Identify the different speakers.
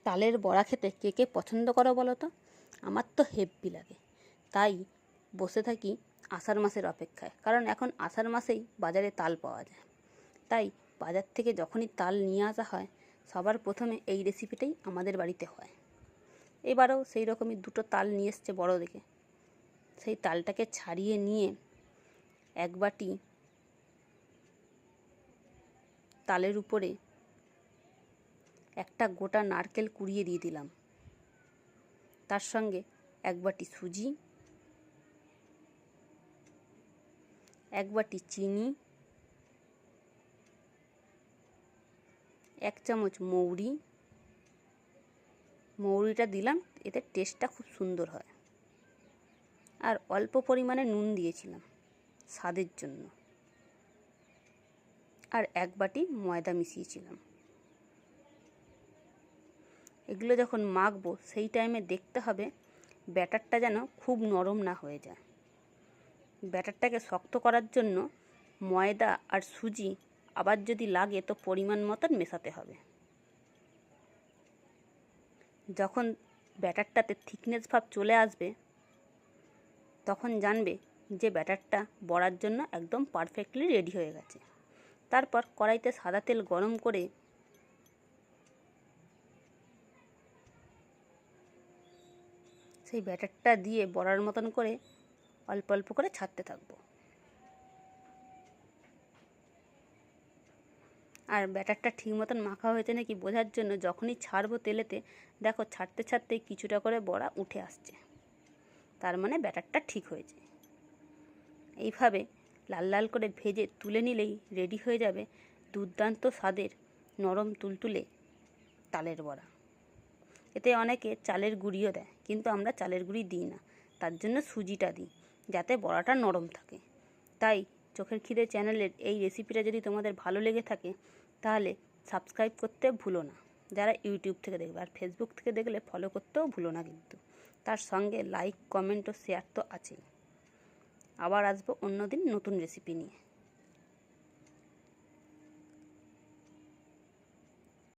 Speaker 1: তালের বড়া খেতে কে কে পছন্দ করো বলো তো? আমার তো হেব্বি লাগে। তাই বসে থাকি আষাঢ় মাসের অপেক্ষায়, কারণ এখন আষাঢ় মাসেই বাজারে তাল পাওয়া যায়। তাই বাজার থেকে যখনই তাল নিয়ে আসা হয়, সবার প্রথমে এই রেসিপিটাই আমাদের বাড়িতে হয়। এবারেও সেই রকমই 2টো তাল নিয়ে এসছে বড় দেখে। সেই তালটাকে ছাড়িয়ে নিয়ে এক বাটি তালের উপরে একটা গোটা নারকেল কুড়িয়ে দিয়ে দিলাম। তার সঙ্গে এক বাটি সুজি, এক বাটি চিনি, 1 চামচ মৌরি। মৌরিটা দিলাম, এতে টেস্টটা খুব সুন্দর হয়। আর অল্প পরিমাণে নুন দিয়েছিলাম স্বাদের জন্য। আর 1 বাটি ময়দা মিশিয়েছিলাম। এগুলো যখন মাখবো সেই টাইমে দেখতে হবে ব্যাটারটা যেন খুব নরম না হয়ে যায়। ব্যাটারটাকে শক্ত করার জন্য ময়দা আর সুজি আবার যদি লাগে তো পরিমাণ মতন মেশাতে হবে। যখন ব্যাটারটাতে থিকনেস ভাব চলে আসবে তখন জানবে যে ব্যাটারটা বড়ার জন্য একদম পারফেক্টলি রেডি হয়ে গেছে। তারপর কড়াইতে সাদা তেল গরম করে সেই ব্যাটারটা দিয়ে বড়ার মতন করে অল্প অল্প করে ছাড়তে থাকবো। আর ব্যাটারটা ঠিক মতন মাখা হয়েছে নাকি বোঝার জন্য যখনই ছাড়বো তেলেতে, দেখো ছাড়তে ছাড়তেই কিছুটা করে বড়া উঠে আসছে, তার মানে ব্যাটারটা ঠিক হয়েছে। এইভাবে লাল লাল করে ভেজে তুলে নিলেই রেডি হয়ে যাবে দুর্দান্ত স্বাদের নরম তুলতুলে তালের বড়া। এতে অনেকে চালের গুঁড়িও দেয়, কিন্তু আমরা চালের গুঁড়ি দিই না, তার জন্য সুজিটা দিই যাতে বড়াটা নরম থাকে। তাই চোখের খিদে চ্যানেলের এই রেসিপিটা যদি তোমাদের ভালো লেগে থাকে তাহলে সাবস্ক্রাইব করতে ভুলো না, যারা ইউটিউব থেকে দেখবে। আর ফেসবুক থেকে দেখলে ফলো করতেও ভুলো না কিন্তু। তার সঙ্গে লাইক, কমেন্ট ও শেয়ার তো আছেই। আবার আসবো অন্যদিন নতুন রেসিপি নিয়ে।